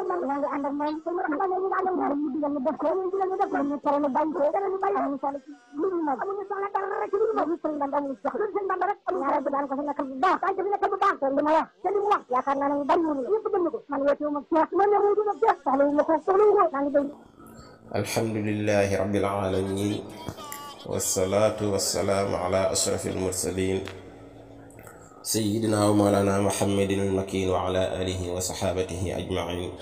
yaa ngi ànd ak moom ñu ànd ak moom ñu digal ñu def ko ñu digal ñu def ko ñu tere ñu bañ ko ñu bañ amuñu soxla ci lu ñu mën amuñu soxla dara rek ci lu ñu mën sëñ Bamba amuñu soxla sëñ Bamba rek ñaareel bi daan ko fi nekkal bu baax daan ko fi nekkal bu baax te li ma wax te li mu wax yaakaar naa ne ñu bari mënu ñëpp gën ko man weetu ma Cees man ne wuutu ma Cees soxla wu ma ko soxla wu ko maa ngi dégg alhamdulillahi rabbil alamin wassalatu wassalamu ala ashrafil mursalin sayyidina wa mawlana muhammadin al-makin wa ala alihi wa sahabatihi ajma'in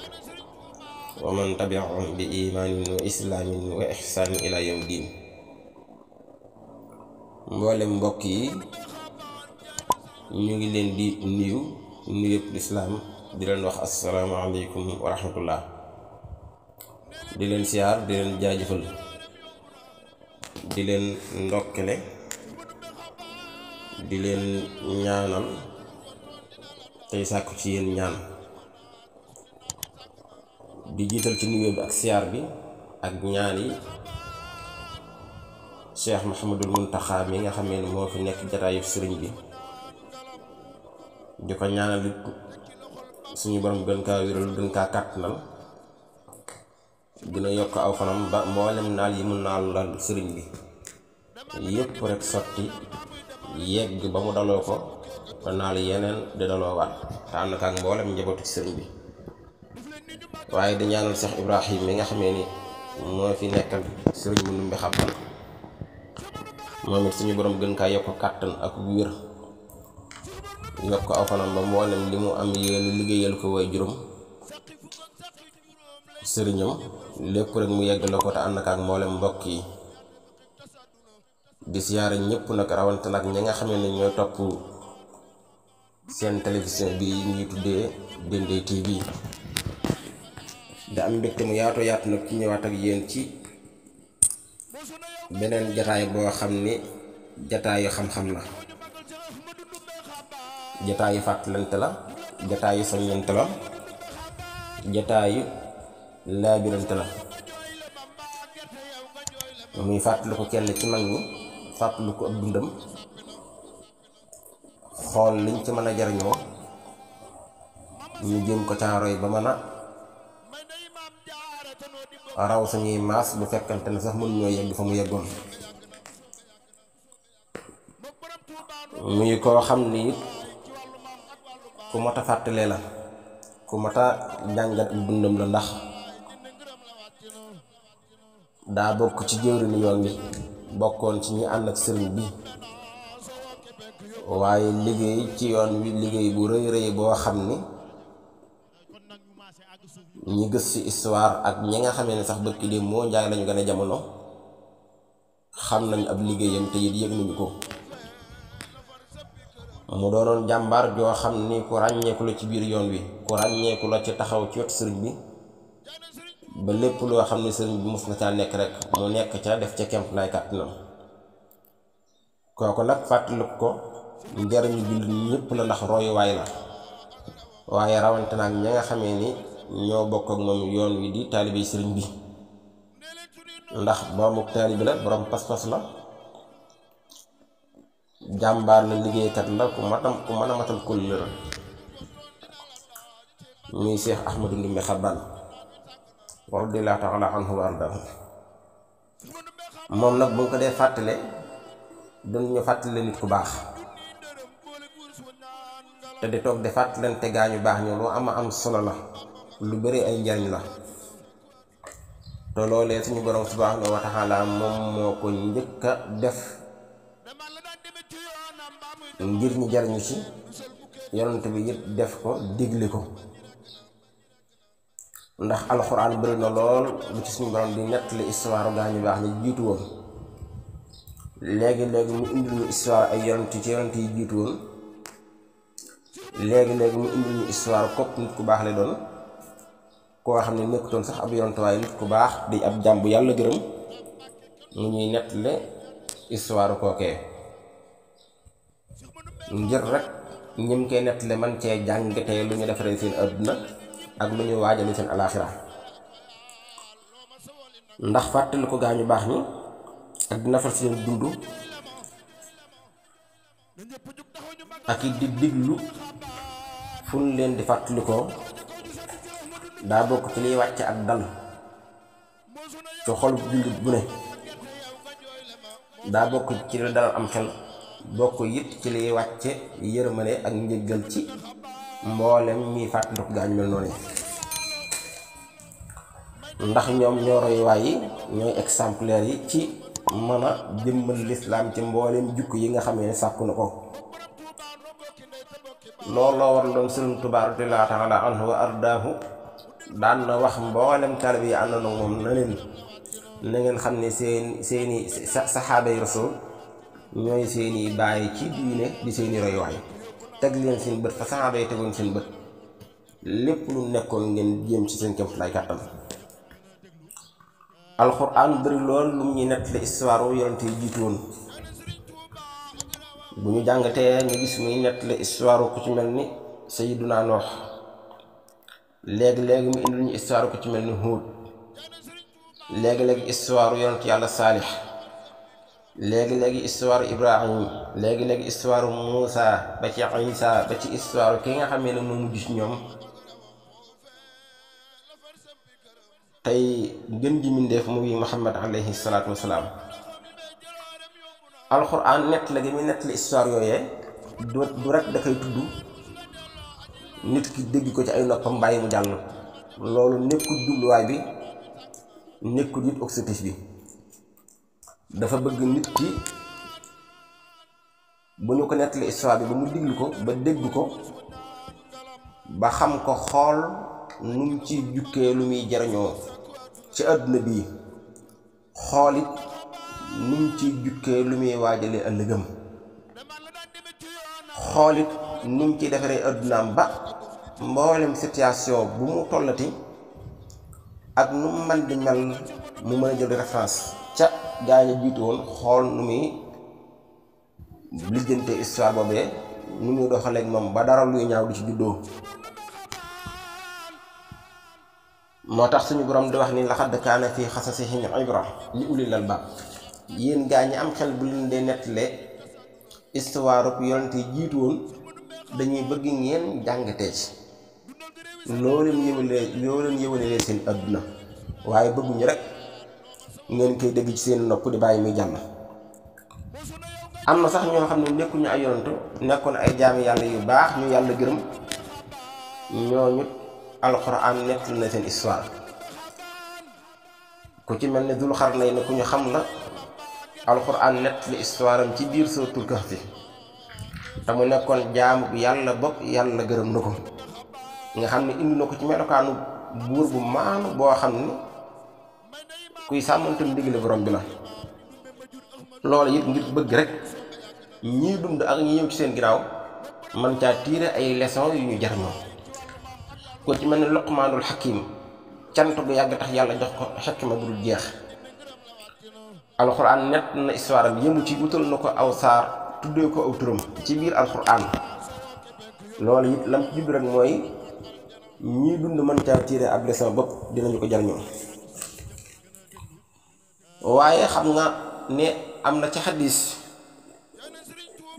wa man tabi'ahum bi imanin wa islamin wa ihsanin ila yawmiddin. mboolem mbokk yi ñu ngi leen di nuyu lislaam di leen wax assalaamu alaykum wa rahmatullah, di leen siyaar, di leen jaajëfal, di leen ndokkele, di leen ñaanal tey sàkku ci yéen ñaan, di jiital ci nuyoo bi ak siyaar bi ak ñaan yi Cheikh Mouhamadul Muntaxa mi nga xamee ne moo fi nekk jataayu sëriñ bi, di ko ñaanal suñu borom gën kaa wéral, gën kaa kàttanal, gën a yokk aw fanam ba mboolem naal yi mun naal la sëriñ bi yépp rek sotti yegg ba mu daloo ko ba naal yeneen di daloo waat te ànd ak mboolem njabootu ci sëriñ bi. waaye di ñaanal Cheikh Ibrahim mi nga xamee ni moo fi nekkal sëriñ mu numbi xabbal, moom it suñu borom gën kaa yokk kàttan ak wér, yokk aw fanam ba mboolem li mu am yéen liggéeyal ko way juróom sëriñam lépp rek mu yegg la ko te ànd ak mboolem mbokk yi. di siyaare ñëpp nag rawante nag ñi nga xam ne ñooy topp seen télévision bi ñuy tuddee Dendey TV. da am mbégte mu yaatu nag ci ñëwaat ak yéen ci beneen jataay boo xam ni jataayu xam-xam la, jataayu fàttalante la, jataayu soññante la, jataayu laabirante la. muy fàttali ko kenn ci mag ñi, fàttali ko ab dundam, xool liñ ci mën a jariñoo ñu jëm ko caaroy ba mën a raw suñuy maas bu fekkante ne sax mënuñoo yegg fa mu yeggoon. muy koo xam ni it ku mat a fàttalee la, ku mat a jàngat ab dundam la, ndax daa bokk ci jëwriñu yoon wi, bokkoon ci ñi ànd ak sëriñ bi, waaye liggéey ci yoon wi liggéey bu rëy boo xam ni ñi gës ci histoire ak ñi nga xamee ne sax bërki dem moo njaay lañu gën a jamono xam nañ ab liggéeyam te it yëg nañu ko. mu doonoon jàmbaar joo xam ni ku ràññeeku la ci biir yoon wi, ku ràññeeku la ci taxaw ci wetu sëriñ bi ba lépp loo xam ne sëriñ bi mus na caa nekk rek mu nekk ca def ca kemp lay kàttanam. kooku nag fàttaliku ko njariñu jullit ñëpp la, ndax royuwaay la, waaye rawante naag ña nga xamee ni ñoo bokk ak moom yoon wi di taalibe sëriñ bi, ndax boroomu taalibe la, borom pas-pas la, jàmbaar la, liggéeykat la, ku mën a matal kóllëre. muy Cheikh Ahmadou Ndoumbé Xabbaan radiyallaahu ta'aala anhu wa ardaahu. moom nag bu ñu ko dee fàttale duñu fàttale nit ku baax, te di toog di fàttalante gaañu baax ñu lu am solo la, lu bari ay njariñ la. te loolee suñu borom subhaanahu wa ta'aala moom moo ko njëkk a def ngir ñu jariñu ci, yonent bi it def ko digle ko. ndax alxuraan bari na lool lu ci suñu borom di nettali histoire gaañu baax ñu jiitu woon. léegi mu indil ñu histoire ay yonent ci yonent yi jiitu woon, léegi mu indil ñu histoire kopp nit ku baax la doon, koo xam ne nekkutoon sax ab yonent waaye nit ku baax di ab jàmm bu yàlla gërëm, mu ñuy nettali histoire kookee ngir rek ñim koy nettali man cee jàng tey lu ñu defaree seen adduna ak lu ñu waajale seen alaaxira. ndax fàttali ko gaañu baax ñi ak di nafar seen dund ak it di diglu fu ñu leen di fàttalikoo daa bokk ci liy wàcce ak dal ci xolub jullit bu ne, daa bokk ci li dalal am xel, bokk it ci liy wàcce yërmande ak njëggal ci mboolem ñiy fàttaliku gaañu mel noonu, ndax ñoom ñoo roy waay yi, ñooy exemplaire yi ci mën a jëmmal lislaam ci mboolem jukk yi nga xamee ne sàkku na ko. looloo war doon Sëriñ Tuubaa radiyallaahu taala anhu wa ardaahu daan na wax mboolem taalibe yi ànd na moom na leen na ngeen xam ne seeni saxaaba yi rasul ñooy seeni bàyyi ci diine di seeni royuwaay, teg leen seen bët fa saxaaba yi tegoon seen bët, lépp lu nekkoon ngeen jéem ci seen kéem lay kàttan. alxuraan bëri lool lu mu ñuy nettali histoire yonent yi jiitu woon. bu ñu jàngatee ñu gis muy nettali histoire ku ci mel ni Sayyiduna Noox, léegi-léegi mu indi ñu histoire ku ci mel ni Huud, léegi-léegi histoire yonent yàlla Saalix, léegi-léegi histoire Ibrahim, léegi-léegi histoire Muusa ba ci Isa ba ci histoire ki nga xamee ne moo mujj ci ñoom. tey gën ji mindeef muy Muhammad alayhi salaatu wasalaam. alxuraan nett la gi muy nettali histoire yooyee du rek da koy tudd nit ki dégg ko ci ay noppam bàyyi mu jàll, loolu nekkul jubluwaay bi, nekkul it objectif bi. dafa bëgg nit ki bu ñu ko nettali histoire bi ba mu diglu ko ba dégg ko ba xam ko, xool nu mu ci jukkee lu muy jariñoo ci àdduna bi, xool it nu mu ci jukkee lu muy waajale ëllëgam, xool it nu mu ci defaree àddunaam ba mboolem situation bu mu tollati ak nu mu mën di mel mu mën a jël référence ca gaañu jiitu woon, xool nu muy lijjante histoire boobee, nu muy doxaleeg moom ba dara luy ñaaw du ci juddoo. moo tax suñu borom di wax ni laqad kaana fi qasasihim ibra li ulil albaab. yéen gaa ñi am xel bu leen dee nettalee histoire yonent yi jiitu woon dañuy bëgg ngeen jàngatee ci loo leen yëwalee seen adduna, waaye bëgguñu rek ngeen koy dégg ci seen nopp di bàyyi muy jàll. am na sax ñoo xam ne nekkuñu ay yonent, nekkoon ay jaami yàlla yu baax ñu yàlla gërëm, ñooñu alxuraan nettali na seen histoire. ku ci mel ne Dul Xarnayni ku ñu xam la, alxuraan nettali histoire am ci biir suuratul Kahfi, te mu nekkoon jaamu bu yàlla bopp yàlla gërëm na ko, nga xam ne indi na ko ci melokaanu buur bu maanu boo xam ne kuy sàmmante ndigali borom bi la. loolu it ngir bëgg rek ñii dund ak ñi ñëw ci seen ginnaaw man caa tiire ay leçons yu ñu jariñoo. ku ci mel ne Luqmaanul Hakim, cant bu yàgg tax yàlla jox ko xikma bu dul jeex. alxuraan nett na histoire am yëmu ci wutal na ko aw saar tuddee ko aw turam ci biir alxuraan. loolu it lam ci jublu rek mooy ñii dund mën caa tiire ab leçon bopp dinañu ko jariñoo. waaye xam nga ne am na ci xadis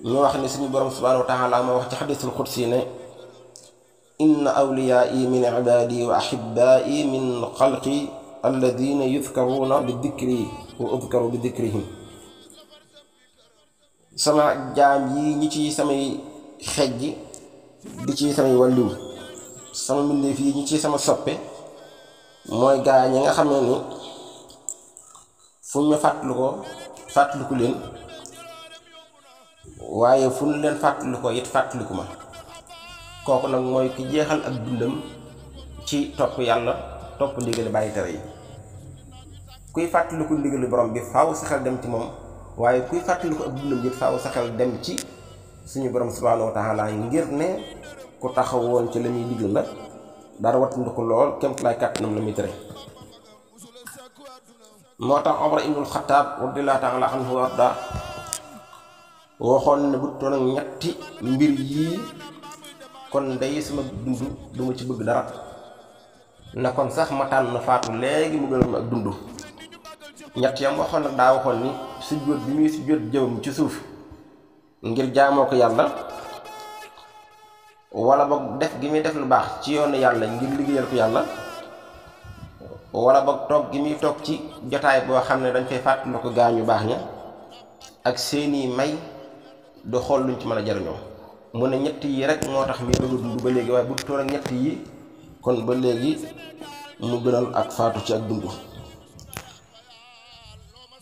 ñu wax ne suñu borom subhaanahu wa taala ma wax ci xadisul xudsi ne inna awliyaai min ibaadi wa ahibbaai min xalqi alladina yudkaruuna bi dikri wa udkaru bi dikrihim. sama jaam yi ñi ci samay xejj di ci samay wàlliw, sama mbindeef yi ñi ci sama soppe, mooy gaa ñi nga xam ne ni fu ñu fàttaliku leen, waaye fu ñu leen fàttalikoo it fàttaliku ma. kooku nag mooy ki jeexal ak dundam ci topp yàlla, topp ndigali bàyyi tere yi. kuy fàttaliku ndigali borom bi faaw sa xel dem ci moom, waaye kuy fàttaliku ak dundam it faaw sa xel dem ci suñu borom subhaanahu wa taala, ngir ne ku taxawoon ci la muy digal la, dara wattandu ko lool kémt lay kàttanam la muy tere. moo tax Omar ibnul Xattaab radiyallaahu taala anhu wa arda waxoon ne bu toon ak ñetti mbir yii kon day sama dund duma ci bëgg dara, na kon sax ma tànn faatu léegi mu gënal ma ak dund. ñett yam waxoon nag daa waxoon ni sujjóot bi muy sujjóot jëmam ci suuf ngir jaamoo ko yàlla, wala boog def gi muy def lu baax ci yoonu yàlla ngir liggéeyal ko yàlla, wala boog toog gi muy toog ci jotaay boo xam ne dañ fay fàttali ko gaañu baax ña ak seeni may du xool luñ ci mën a jariñoo mu ne ñett yi rek moo tax muy bëgg a dund ba léegi waaye bu toon ak ñett yi kon ba léegi mu gënal ak faatu ci ak dund.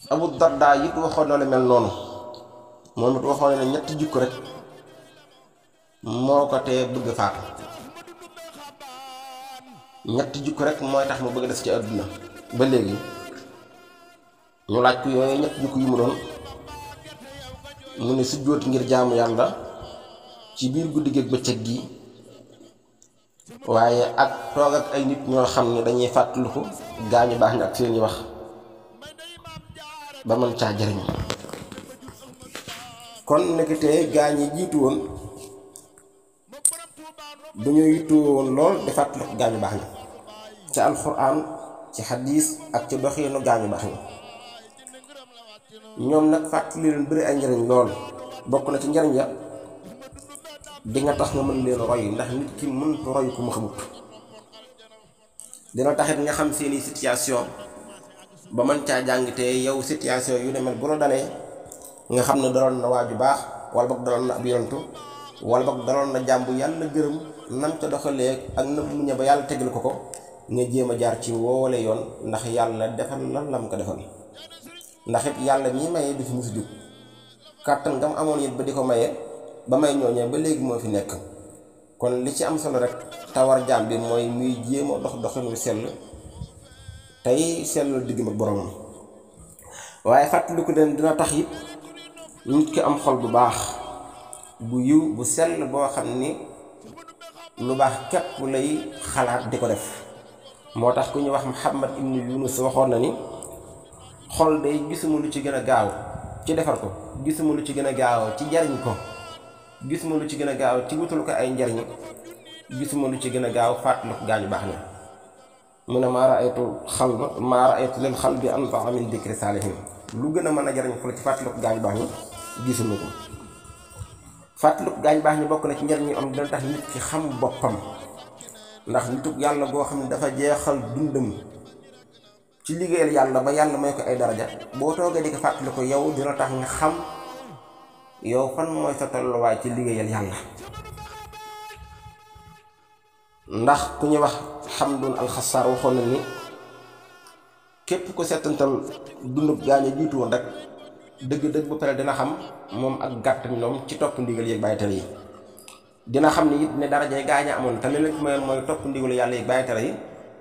Abu Darda it waxoon na lu mel noonu moom it waxoon ne ñetti jikko rek moo ko tee bëgg faatu, ñetti jikko rek mooy tax mu bëgg des ci àdduna ba léegi. ñu laaj ko yooyu ñetti jikko yu mu doon, mu ne sujjóot ngir jaamu yàlla ci biir guddi gi ak bëccëg gi, waaye ak toog ak ay nit ñoo xam ne dañuy fàttaliku gaañu baax ñi ak seeni wax ba mën caa jariñ. kon nekkitee gaañ yi jiitu woon bu ñu yittoo woon lool di fàttaliku gaañu baax ñi ci alxuraan, ci xadiis ak ci doxiinu gaañu baax ñi. ñoom nag fàttali leen bëri ay njariñ lool. bokk na ci njariñ ya di nga tax nga mën leen roy, ndax nit ki mënut roy ku mu xamut. dina taxit nga xam seeni situation ba mën caa jàngitee yow situation yu demel bu la dalee nga xam ne daloon na waaju baax, wala boog daloon na ab yontu, wala boog daloon na jàmbu yàlla gërëm nam ca doxalee ak na mu ñëw ba yàlla tegal ko nga jéem a jaar ci woole yoon, ndax yàlla defal la lam ko defal. ndax it yàlla mii maye du fi mu fi jóg, kàttan nga mu amoon it ba di ko maye ba may ñooñee ba léegi moo fi nekk. kon li ci am solo rek tawar jaam bi mooy muy jéem a dox doxin wu sell tey sellal diggam ak boromam. waaye fàttaliku leen dina tax it nit ki am xol bu baax bu yiw bu sell boo xam ni lu baax képp lay xalaat di ko def. moo tax ku ñu wax Muhammad ibnu Yunus waxoon na ni xol day gisuma lu ci gën a gaaw ci defar ko, gisuma lu ci gën a gaaw ci jariñ ko, gisuma lu ci gën a gaaw ci wutul ko ay njariñ, gisuma lu ci gën a gaaw fàttaliku gaañu baax na. mu ne maa raaytu lil xalbi anfaa min dikri saalihin. lu gën a mën a jariñ xol ci fàttaliku gaañu baax ñi gisuma ko. fàttaliku gaañu baax ñi bokk na ci njariñ yu am dina tax nit ki xam boppam, ndax nitug yàlla goo xam ne dafa jeexal dundam ci liggéeyal yàlla ba yàlla may ko ay daraja, boo toogee di ko fàttaliku yow dina tax nga xam yow fan mooy sa tolluwaay ci liggéeyal yàlla. ndax ku ñu wax Xamdun alxasaar waxoon na ni képp ko seetantal dundub gaañu jiitu woon rek dëgg-dëgg ba pare dina xam moom ak gàtt ñoom ci topp ndigal yeeg bàyyi tere yi. dina xam ni it ne darajay gaañu amoon te leen mayoon mooy topp ndigalu yàlla yeeg bàyyi tere yi,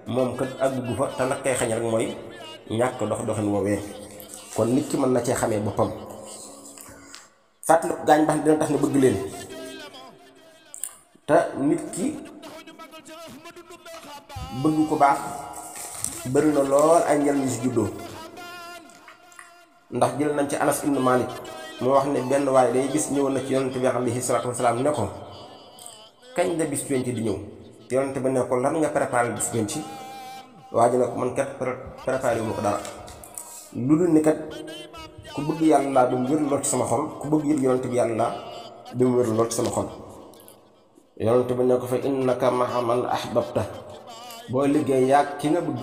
moom kat àggu fa te nag kay xañ rek mooy ñàkk doxin woowee. kon nit ki mën na cee xamee boppam. fàttaliku gaañ baax dina tax nga bëgg leen, te nit ki bëgg ko baax bëri na lool ay njariñ yu si juddoo. ndax jël nañ ci Anas ibnu Malik moo wax ne benn waaye day bis ñëwoon na ci yonent bi alayhi salaatu wasalaam ne ko kañ la bis penc di ñëw. yonent ba ne ko lan nga préparé bis penc. waa ji ne ko man kat préparé wu ma ko dara lu dul ni kat ku bëgg yàlla laa ba mu wér lool ci sama xol, ku bëgg yëg yonent bi yàlla laa ba mu wér lool ci sama xol. yonent ba ne ko fa innaka ma'a man ahbabta, boo liggéey yàgg ki nga bëgg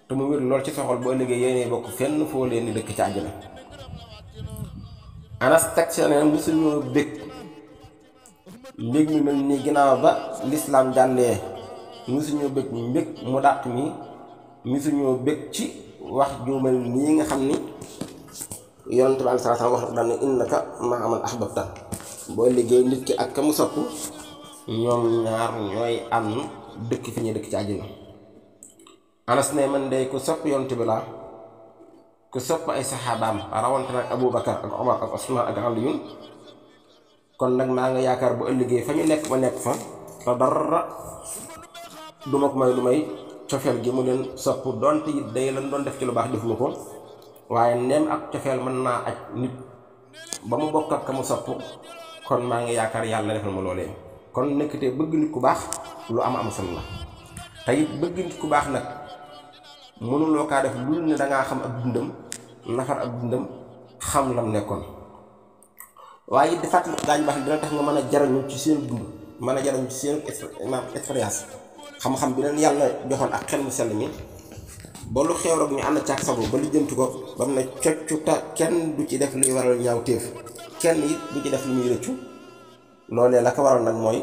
te mu wér lool ci sa xol, boo liggéey yéenee bokk fenn foo leen di dëkk ci àjjana. Anas teg ci ne musuñoo bëgg mbég mi mel nii ginnaaw ba lislaam jàllee, musuñoo bëgg mbég mu dàq mi, musuñoo bëgg ci wax ju mel nii nga xam ni yonent bi sallallahu alayhi wasallam wax na daal ne innaka ma'a man ahbabta. boo liggéey nit ki ak ka mu sopp ñoom ñaar ñooy am dëkk fi ñuy dëkk ci àjjana. Anas ne man de ku sopp yonent bi laa, ku sopp ay saxaabaam rawante nag Abu Bakar ak Omar ak Usmaan ak Aliyun. kon nag maa nga yaakaar bu ëllëgee fa ñu nekk ma nekk fa te dara duma ko may lu may cofeel gi mu leen sopp, donte it day lan doon def ci lu baax defuma ko, waaye neem ak cofeel mën naa aj nit ba mu bokk ak ka mu sopp. kon maa ngi yaakaar yàlla defal ma loolee. kon nekkatee bëgg nit ku baax lu am solo la. te it bëgg nit ku baax nag mënuloo kaa def lu ne dangaa xam ak dundam, nafar ak dundam, xam lam nekkoon. waaye it di fàttaliku gaañ baax dina tax nga mën a jariñu ci seen dund, mën a jariñu ci seen expérience, xam-xam bi leen yàlla joxoon ak xel mu sell mi ba lu xew rek ñu ànd caag sago ba lijjanti ko ba mu ne coccu ta kenn du ci def luy waral ñaaw téef kenn it du ci def lu muy rëccu loolee la ko waral nag mooy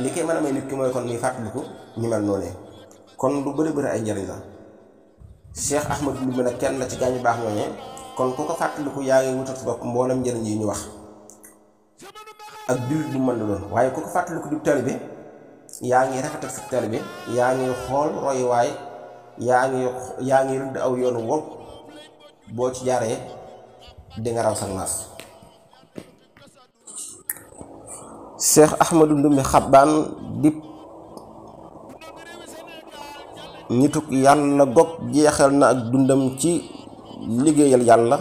li koy mën a may nit ki mooy kon muy fàttaliku ñu mel noonu kon lu bëri ay njariñ la Cheikh Ahmadou Ndoumbe nag kenn la ci gaañu baax ñooñee kon ku ko fàttaliku yaa ngi wutal sa bopp mboolem njariñ yi ñu wax ak jullit bu mën na doon waaye ku ko fàttaliku di taalibe yaa ngi rafetal sa taalibe yaa ngi xool royuwaay yaa ngi rëdd aw yoonu wow boo ci jaaree di nga raw sa naas Cheikh Ahmadou Ndoumbe Xabbaan di nituk yàlla gog jeexal na ak dundam ci liggéeyal yàlla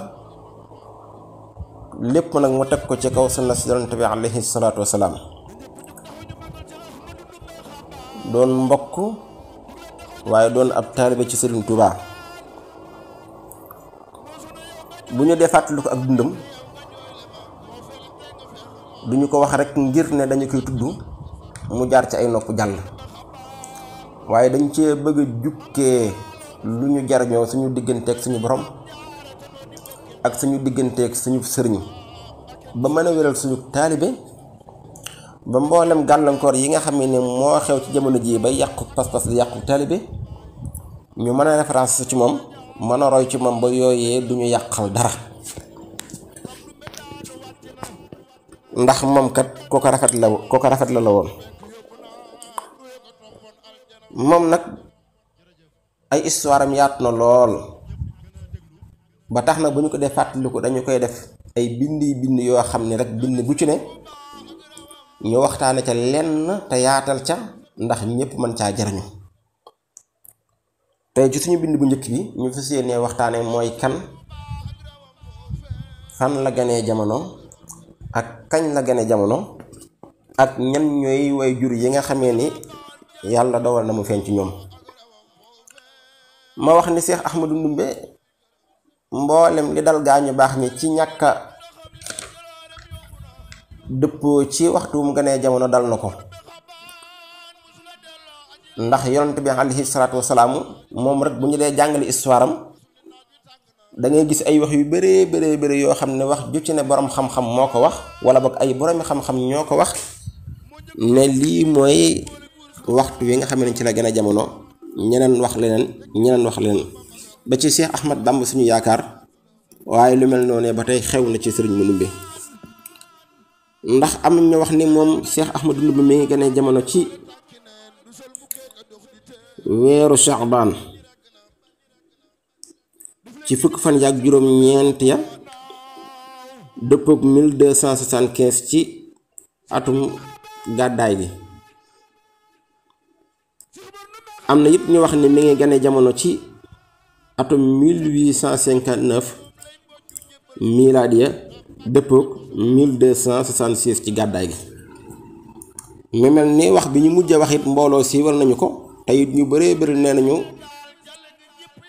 lépp nag mu teg ko ci kaw sunna si yonent bi alayhi salaatu wasalaam doon mbokk waaye doon ab taalibe ci Sëriñ Tuubaa bu ñu dee fàttaliku ak dundam duñu ko wax rek ngir ne dañu koy tudd mu jaar ci ay nopp jàll waaye dañ cee bëgg a jukkee lu ñu jariñoo suñu digganteeg suñu borom ak suñu digganteeg suñu sëriñ ba mën a wéral suñu taalibe ba mboolem gàllankoor yi nga xam ne moo xew ci jamono ji ba yàqu pas-pas di yàqu taalibe ñu mën a référence ci moom mën a roy ci moom ba yooyee duñu yàqal dara ndax moom kat kooka rafet la woon moom nag ay histoire am yaatu na lool ba tax na bu ñu ko dee fàttaliku dañu koy def ay bind yoo xam ne rek bind bu ci ne ñu waxtaane ca lenn te yaatal ca ndax ñëpp mën caa jariñu tey ci suñu bind bu njëkk bi ñu fas yéenee waxtaane mooy kan fan la ganee jamono ak kañ la gane jamono ak ñan ñooy way jur yi nga xamee ni yàlla dogal na mu feeñ ci ñoom ma wax ni Cheikh Ahmadou Ndoumbe mboolem li dal gaañu baax ñi ci ñàkka dëppoo ci waxtu mu ganee jamono dal na ko ndax yonent bi alayhi salaatu wasalaam moom rek bu ñu dee jàngale histoire am da ngay gis ay wax yu bëree yoo xam ne wax ju ci ne borom xam-xam moo ko wax wala boog ay boromi xam-xam ñoo ko wax ne lii mooy waxtu wi nga xam ne ci la gën a jamono ñeneen wax leneen ba ci Cheikh Ahmad Bamba suñu yaakaar waaye lu mel noonu ba tey xew na ci Sëriñ Ndoumbe ndax am ñu wax ni moom Cheikh Ahmadou Ndoumbe mi ngi gën a jamono ci weeru Sha'ban ci fukk fan yaak juróom-ñeent ya dëppook 1275 ci atum gàddaay gi am na it ñu wax ni mi ngi gane jamono ci atum 1859 miladiya dëppook 1266 ci gàddaay gi mu mel ni wax bi ñu mujj a wax it mbooloo siiwal nañu ko te it ñu bëree bëri nee nañu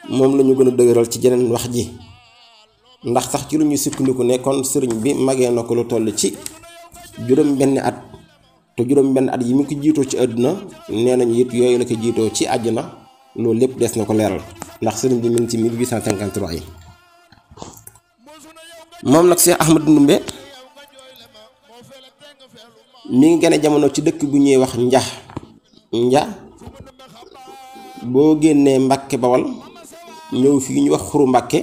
moom lañu gën a dëgëral ci jeneen wax ji ndax sax ci lu ñu sukkandiku ne kon sëriñ bi magee na ko lu toll ci juróom benn at te juróom benn at yi mu ko jiitoo ci àdduna nee nañu it yooyu la ko jiitoo ci àjjana loolu lépp des na ko leeral ndax sëriñ bi mu ngi ci 1853 yi moom nag Cheikh Ahmadou Ndoumbe mi ngi gën a jamono ci dëkk bu ñuy wax nja boo génnee Mbàkke Bawal ñëw fii ñu wax xuru Mbàkke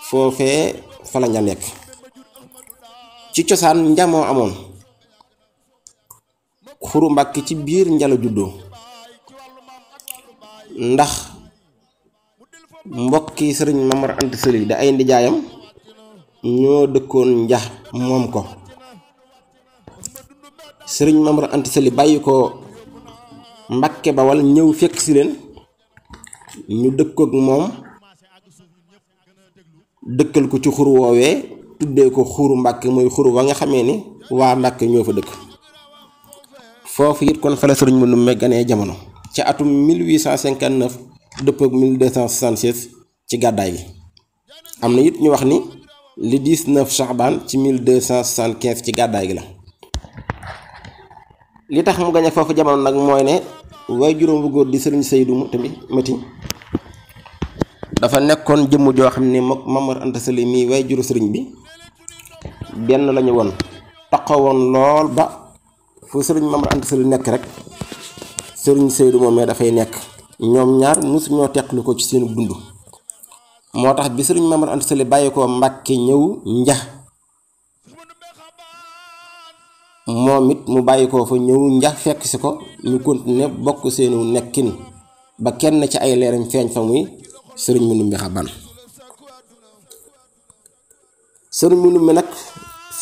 foofee fa la Nja nekk ci cosaan Nja moo amoon xuru Mbàkke ci biir Nja la juddoo ndax mbokki sëriñ Mamar Anta Sali da ay ndijaayam ñoo dëkkoon Nja moom ko sëriñ Mamar Anta Sali bàyyi ko Mbàkke Bawal ñëw fekk si leen ñu dëkkook moom dëkkal ko ci xuru woowee tuddee ko xuru Mbàkke mooy xuru wa nga xamee ni waa Mbàkke ñoo fa dëkk foofu it kon fa la Sëriñ Ndoumbe ganee jamono ci atum 1859 dëppook 1276 ci gàddaay gi am na it ñu wax ni le 19 Sha'ban ci 1275 ci gàddaay gi la li tax mu gañe foofu jamono nag mooy ne way juróom bu góor di sëriñ Seydou tamit Mati dafa nekkoon jëmm joo xam ne mook Mamar Anta Sali mii way juru sëriñ bi benn lañu woon taxawoon lool ba fu sëriñ Mamar Anta Sali nekk rek sëriñ Seydou moomee dafay nekk ñoom ñaar mosu ñoo teqlu ko ci seen dund moo tax bi sëriñ Mamar Anta Sali bàyyi ko Mbàkke ñëw nja moom it mu bàyyi ko fa ñëw nja fekk si ko ñu continuer bokk seenu nekkin ba kenn ci ay leeram feeñ fa muy sëriñ Mandumbe Xaban sëriñ Mandumbe nag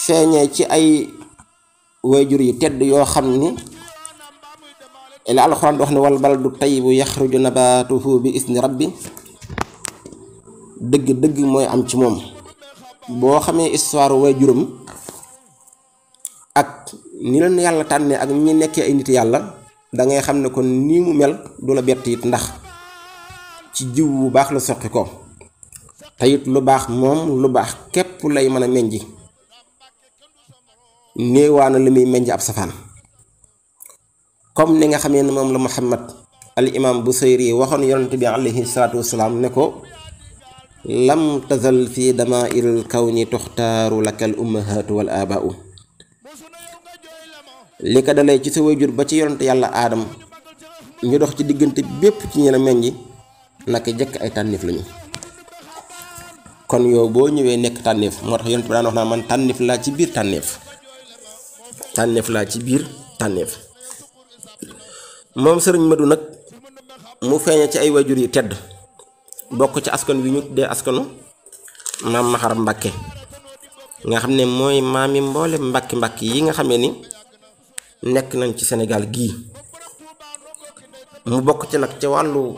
feeñee ci ay waajur yu tedd yoo xam ni la alxuraan wax ne wal baladu tayyibu yaxruju nabaatuhu bi isni rabbi dëgg mooy am ci moom boo xamee histoire waajuram ak ni leen yàlla tànnee ak ñi nekkee ay nit yàlla dangay xam ne kon nii mu mel du la bett it ndax ci jiw bu baax la soqi ko te it lu baax moom lu baax képp lay mën a meñji néewaana li muy meñj ab safaan comme ni nga xamee ne moom la Muhammad al imam Busayri waxoon yonent bi alayhi salaatu wasalaam ne ko lam tazal fi damaa'iril kawni tuxtaaru lakal ummahaatu wal aabaa'u li ko dalee ci sa waajur ba ci yonent yàlla aadam ñu dox ci diggante bépp ci ñeneen meññi naka jëkk ay tànnif lañu kon yow boo ñëwee nekk tànnif moo tax yonent bi daan wax naa man tànnif laa ci biir tànnif moom sëriñ Madu nag mu feeñe ci ay waajur yu tedd bokk ci askan wi ñu tuddee askanu maam Maharam Mbàkke nga xam ne mooy maami mboole mbàkki yi nga xamee ni nekk nañ ci Sénégal gii mu bokk ci nag ca wàllu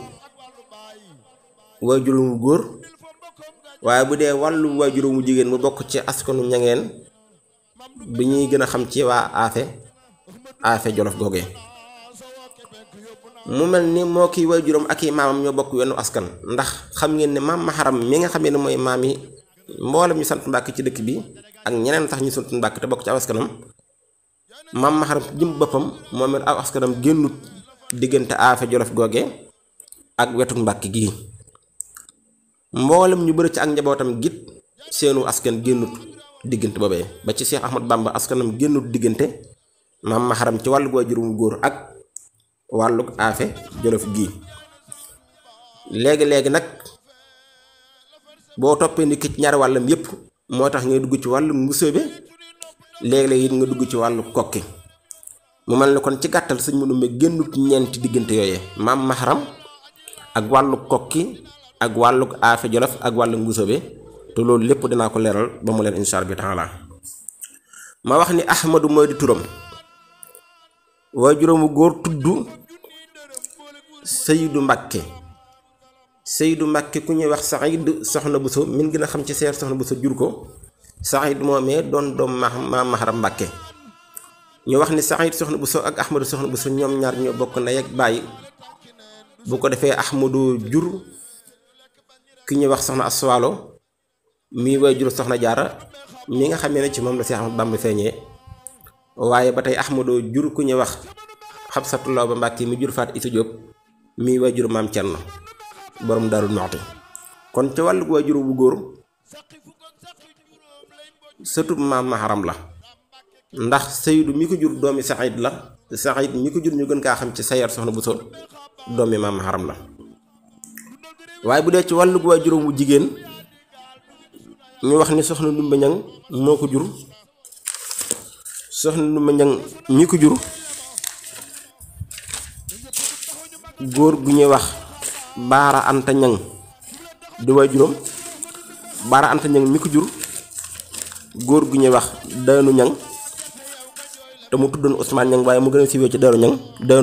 waajuru mu góor waaye bu dee wàllu waajuru mu jigéen mu bokk ci askanu ñangeen bi ñuy gën a xam ci waa aafe Jolof googee mu mel ni moo kii waajuram ak i maamam ñoo bokk wenn askan ndax xam ngeen ne maam Maharam mi nga xamee ne mooy maam yi mboolem ñu sant Mbàkke ci dëkk bi ak ñeneen tax ñu sant Mbàkke te bokk ci aw askanam maam Maharam jëm boppam moom it aw askanam génnut diggante aafe Jolof googe ak wetu Mbàkke gii mboolem ñu bëri ci ak njabootam git seenu askan génnut diggante boobee ba ci Cheikh Ahmad Bamba askanam génnut diggante maam Maharam ci wàllu waajurum góor ak wàllu aafe Jolof gii léegi nag boo toppee nit ki ci ñaari wàllam yépp moo tax ngay dugg ci wàllu mbusoobe léegi-léegi it nga dugg ci wàllu kokki mu mel ni kon ci gàttal sëñ Mandumbe génnut ñeenti diggante yooyee maam Maharam ak wàllu kokki ak wàllu aafe Jolof ak wàllu mbusoobe te loolu lépp dinaa ko leeral ba mu leen insha Allah taala ma wax ni Ahmadu mooy di turam waajuram wu góor tudd Seydou Mbàkke ku ñuy wax Saïd Soxna Buso min gën a xam ci seer Soxna Buso jur ko Saïd moomee doon doom maam Maharam Mbàkke ñu wax ni Saïd Soxna Buso ak Ahmadu Soxna Buso ñoom ñaar ñoo bokk ndey ak baay bu ko defee Ahmadu jur ki ñuy wax Soxna Aswaalo mi waajur Soxna Jaara mi nga xamee ne ci moom la Seex Ahmadu Bamba feeñee waaye ba tey Ahmadu jur ku ñuy wax Xabsatu Law ba Mbàkke mi jur Faat Isa Jóob mi waajur maam Cerno borom Daaru Muxti kon ca wàllu waajur bu góor sëtub maam Maharam la ndax Seydou mi ko jur doomi Saïd la Saïd mi ko jur ñu gën kaa xam ci Sayar Soxna Buso doomi maam Maharam la waaye bu dee ci wàllu waajur bu jigéen ñu wax ni Soxna Ndumbe Ñang moo ko jur Soxna Ndumbe Ñang mi ko jur góor gu ñuy wax Baara Anta Ñang di waajuram Baara Anta Ñang mi ko jur góor gu ñuy wax Daanu Ñang te mu tuddoon Ousmane Ñang waaye mu gën a siiwee ci Daanu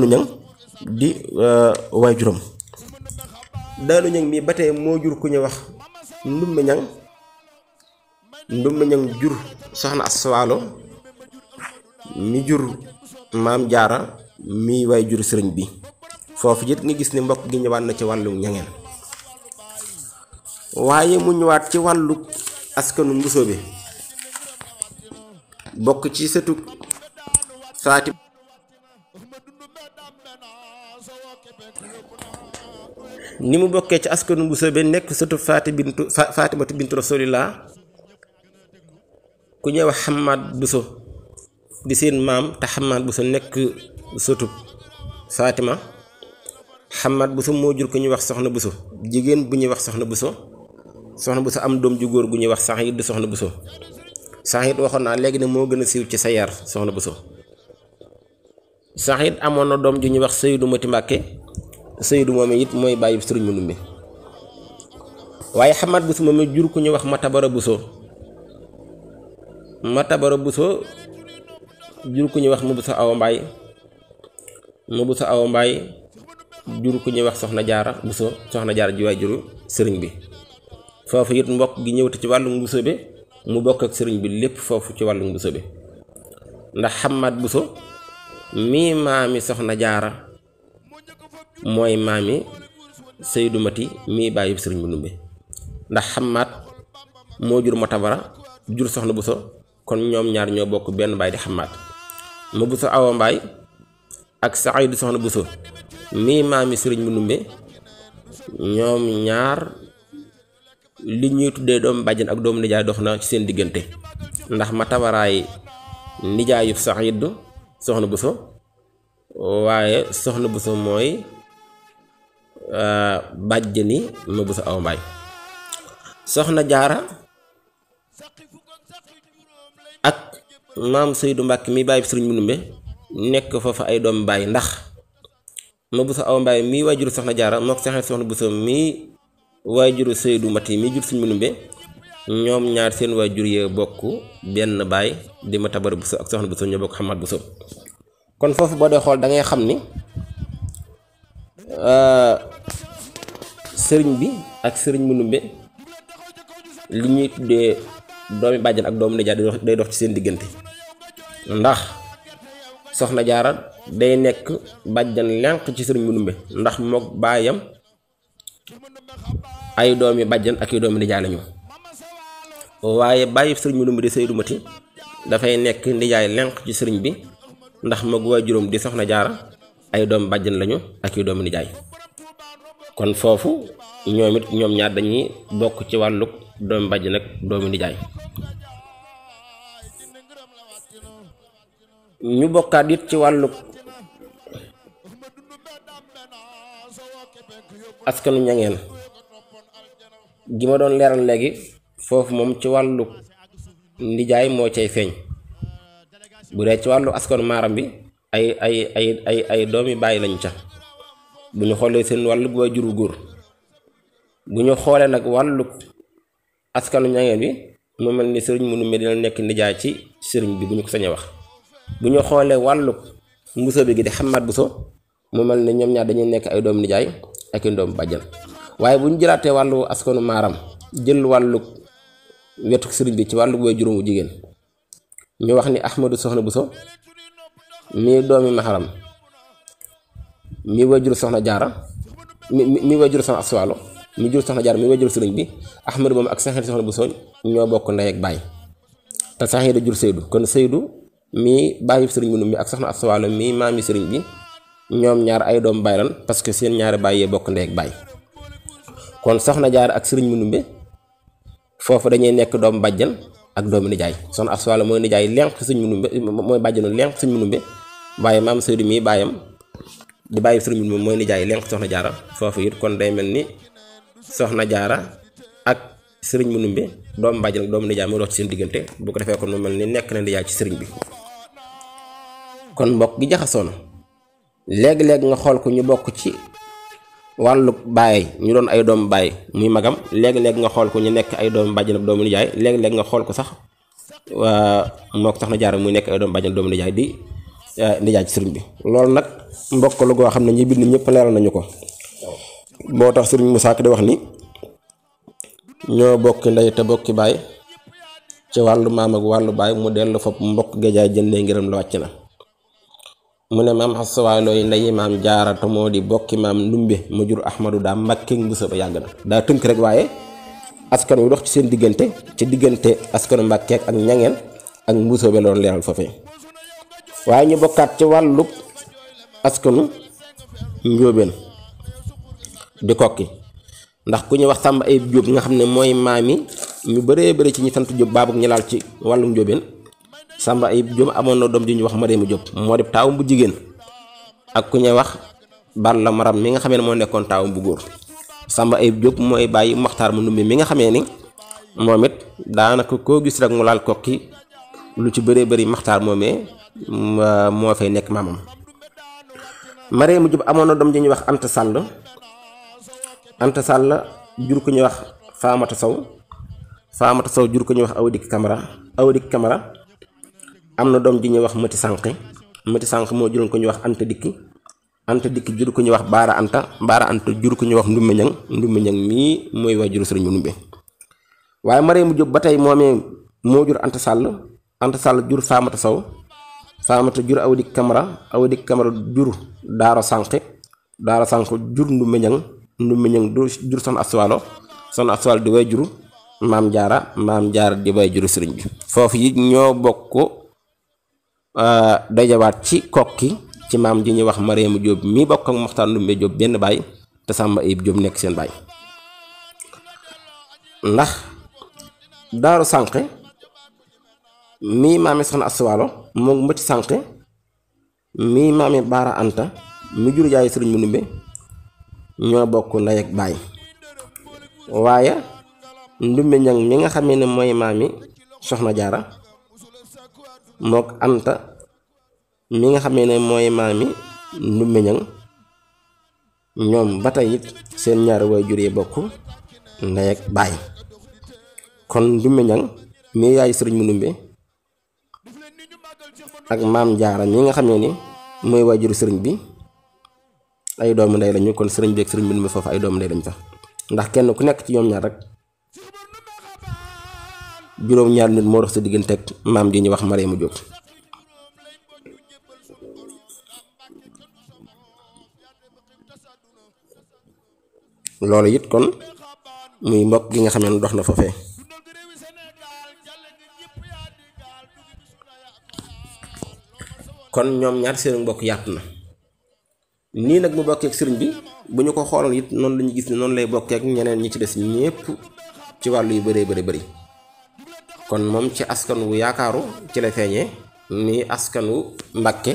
Ñang di waajuram Daanu Ñang mi ba tey moo jur ku ñuy wax Ndumbe Ñang jur Soxna Aswaalo mi jur maam Jaara mi waajur sëriñ bi foofu it nga gis ni mbokk gi ñëwaat na ci wàllu ñangeen waaye mu ñëwaat ci wàllu askanu mbusoobe bokk ci sëtu Faati ni mu bokkee ci askanu Mbusoobe nekk sëtu Faatimatu bintu Rasulillah ku ñuy wax Xamaat Buso di seen maam te Xamaat Buso nekk sëtu Faatima. Xamaat Buso moo jur ku ñuy wax Soxna Buso jigéen bu ñuy wax Soxna Buso am doom ju góor gu ñuy wax Saxiid Soxna Buso. Saxiid waxoon naa léegi ne moo gën a siiw ci Sayar Soxna Buso. Saxiid amoon na doom ju ñuy wax Saydu Mati Mbàkke. Saydu moom it mooy bàyyi Sëriñ Mandumbe. waaye Xamaat Buso moom it jur ku ñuy wax Matabara Buso. Matabara Buso jur ku ñuy wax Mabuso Awa Mbaay. Mabuso Awa Mbaay jur ku ñuy wax Soxna Jaara Buso. Soxna Jaara ji waay juru sëriñ bi. foofu it mbokk gi ñëwte ci wàllu Mbusoobe mu bokk ak sëriñ bi lépp foofu ci wàllu Mbusoobe ndax Xamaat Buso mii maami Soxna Jaara mooy maami Saydu Mati mii bàyyi sëriñ Mandumbe ndax Xamaat moo jur Matabara jur Soxna Buso kon ñoom ñaar ñoo bokk benn baay di Xamaat. Mabuso Awa Mbaay ak Saxiidu Soxna Buso mii maami sëriñ Mandumbe ñoom ñaar li ñuy tuddee doomu bàjjen ak doomu nijaay dox na ci seen diggante ndax Matabaraay nijaayub Saxiidu Soxna Buso waaye Soxna Buso mooy bàjjeni Mabuso Awa Mbaay. Soxna Jaara ak maam Saydu Mbàkke mi bàyyi sëriñ Mandumbe nekk foofa ay doomu baay ndax Mabuso Awa Mbaay mii waajuru Soxna Jaara mook Saxiid Soxna Buso mii waajuru Saydu Mati mii jur sëriñ Mandumbe ñoom ñaar seen waajur yee bokk benn baay di Matabara Buso ak Soxna Buso ñoo bokk Xamaat Buso. kon foofu boo dee xool da ngay xam ni sëriñ bi ak sëriñ Mandumbe li ñuy tuddee doomi bàjjan ak doomu nijaay day dox ci seen diggante ndax Soxna Jaara day nekk bàjjan lenq ci sëriñ Mandumbe ndax mook baayam ay doomi bàjjan ak i doomi nijaay lañu waaye bàyyi sëriñ Mandumbe di Saydu Mati dafay nekk nijaay lenq ci sëriñ bi ndax mook waajuram di Soxna Jaara ay doomi bàjjan lañu ak i doomi nijaay kon foofu ñoom ñaar dañuy bokk ci wàllu doomi bàjjan ak doomi nijaay. ñu bokkaat it ci wàllu askanu ñangeen gi ma doon leeral léegi foofu moom ci wàllu nijaay moo cay feeñ bu dee ci wàllu askanu maaram bi ay doomi bàyyi lañ ca bu ñu xoolee seen wàllu waajuru góor bu ñu xoolee nag wàllu askanu ñangeen bi mu mel ni sëriñ Mandumbe dina nekk nijaay ci sëriñ bi bu ñu ko sañee wax bu ñu xoolee wàllu Mbusoobe gi di Xamaat Buso mu mel ni ñoom ñaar dañuy nekk ay doomu nijaay ak i doomu bàjjan waaye bu ñu jëlaatee wàllu askanu maaram jël wàllu wetu sëriñ bi ci wàllu waajuram wu jigéen ñu wax ni Ahmadu Soxna Buso mi doomi Maharam mi waajuru Soxna Jaara mi waajuru Soxna Aswaalo mi jur Soxna Jaara mi waajuru sëriñ bi Ahmadu moom ak Saxiid Soxna Buso ñoo bokk ndey ak baay te Saxiid jur Saydu kon Saydu mi bàyyi sëriñ Mandumbe ak Soxna Aswaalo mi maami sëriñ bi ñoom ñaar ay doom baay lan parce que seen ñaari baay yee bokk ndey ak baay kon Soxna Jaara ak sëriñ Mandumbe foofu dañuy nekk doom bàjjan ak doomu nijaay Soxna Aswaalo mooy nijaay lenq sëriñ Mandumbe mooy bàjjanu lenq sëriñ Mandumbe waaye maam Saydu mi baayam di bàyyi sëriñ Mandumbe mooy nijaay lenq Soxna Jaara foofu it kon day mel ni Soxna Jaara ak sëriñ Mandumbe doomu bàjjan ak doomu nijaay moo dox ci seen diggante bu ko defee kon mu mel ni nekk na nijaay ci sëriñ bi kon mbokk gi jaxasoo na léegi-léegi nga xool ko ñu bokk ci wàllu baay ñu doon ay doomu baay muy magam léegi-léegi nga xool ko ñu nekk ay doomu bàjjan ak doomu nijaay léegi-léegi nga xool ko sax moo ko Soxna Jaara muy nekk ay doomu bàjjan doomu nijaay di nijaay ci sëriñ bi loolu nag mbokk lu goo xam ne ñi bind ñëpp leeral nañu ko moo tax sëriñ Musaa Ka di wax ni ñoo bokki ndey te bokki baay ci wàllu maam ak wàllu baay mu dellu fopp mbokk géejaay jëndee ngërëm la wàcc na mu ne maam xasawaalooy ndeyi maam Jaara te moo di bokki maam Ndumbe mu jur Ahmadu daa Mbàkke Mbusoobe yàgg na daa tënk rek waaye askan wi dox ci seen diggante ci diggante askanu Mbàkke ak ñangeen ak Mbusoobe loolu leeral foofee waaye ñu bokkaat ci wàllu askanu njóobeen di kokki ndax ku ñuy wax Samba Ayib Jóob nga xam ne mooy maami ñu bëree bëri ci ñi sant Jóob baabug ñi laal ci wàllum njóobeen Samba Ayib Jóob amoon na doom ji ñuy wax Mariama Jóob moo di taawum bu jigéen ak ku ñuy wax Balla Maram mi nga xamee ne moo nekkoon taawum bu góor Samba Ayib Jóob mooy bàyyi Maxtaar mu Ndumbe mi nga xamee ni moom it daanaka koo gis rek mu laal kokki lu ci bëree bëri Maxtaar moomee moo fay nekk maamam. Mariama Jóob amoon na doom ji ñuy wax Anta Sall jur ko ñuy wax Faamata Sow jur ko ñuy wax Awdik Camara am na doom ji ñuy wax Mati Sànq moo juróon ko ñuy wax Anta Dikki jur ko ñuy wax Baara Anta jur ko ñuy wax Ndumbe Ñang mii mooy waajuru Sëriñ mu Ndumbe waaye Mariama Jóob ba tey moomee moo jur Anta Sall jur Faamata jur Awdik Camara jur Daaro Sànq jur Ndumbe Ñang jur Soxna Aswaalo di way juru Maam Jaara di way juru sëriñ bi foofu yi ñoo bokk dajawaat ci kokki ci maam ji ñuy wax Mariama Jóob mi bokk ak Maxtaar Ndumbe Jóob benn baay te Samba Ayib Jóob nekk seen baay ndax Daaru Sànq mii maami Soxna Aswaalo moom Mati Sànq mii maami Baara Anta mi jur yaay sëriñ mu Ndumbe ñoo bokk ndey ak baay waaye Ndumbe Ñang mi nga xamee ne mooy maami Soxna Jaara mook Anta mi nga xamee ne mooy maami Ndumbe Ñang ñoom ba tey it seen ñaari waajur yi bokk ndey ak baay kon Ndumbe Ñang mi yaay sëriñ mu Ndumbe ak Maam Jaara mi nga xamee ni mooy waajuru sëriñ bi ay doomu ndey lañu kon sëriñ bi ak sëriñ mu Ndumbe foofu ay doomu ndey lañu fa ndax kenn ku nekk ci ñoom ñaar rek juróom-ñaar nit moo dox sa diggante ak maam ji ñuy wax Mariama Jóob loolu it kon muy mbokk gi nga xam ne dox na foofee kon ñoom ñaar seen mbokk yaatu na nii nag mu bokkee ak sëriñ bi bu ñu ko xooloon it noonu lañu gis ne noonu lay bokkee ak ñeneen ñi ci des ñépp ci wàllu yu bëree bëri kon moom ci askan wu yaakaaru ci la feeñee ni askanu Mbàkke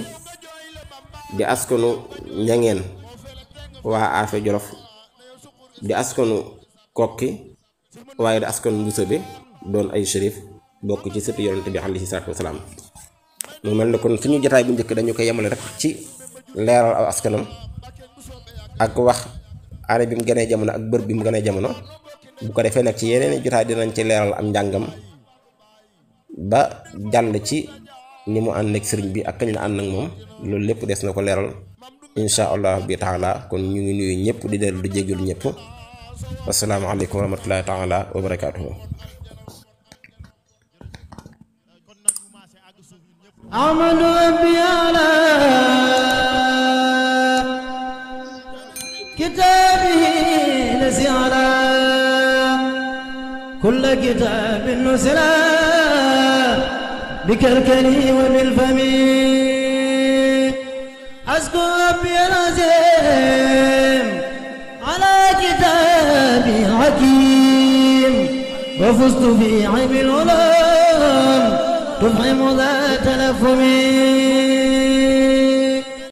di askanu Ñangeen waa Afe Jolof di askanu Kokki waaye di askanu Mbusoobe doon ay shérif bokk ci sëtu yonent bi alayhi salaatu wasalaam mu mel ne kon suñu jotaay bu njëkk dañu ko yemale rek ci leeral aw askanam ak wax année bi mu gënee jamono ak bër bi mu gënee jamono bu ko defee nag ci yeneen jotaay dinañ ci leeral am njàngam ba jàll ci ni mu ànd ak sëriñ bi ak kañ la ànd ak moom loolu lépp des na ko leeral insha allah bi taala kon ñu ngi nuyu ñëpp di dellu di jégalu ñëpp asalaamaaleykum wa rahmatullahi taala wa barakaatuhu amadu rabbi ala kitabihi lasi ala kulla kitabin nusila بكركني وبالفم أذكر ربي العظيم على كتابي الحكيم وفزت في علم العلوم تفهم ذات تلفم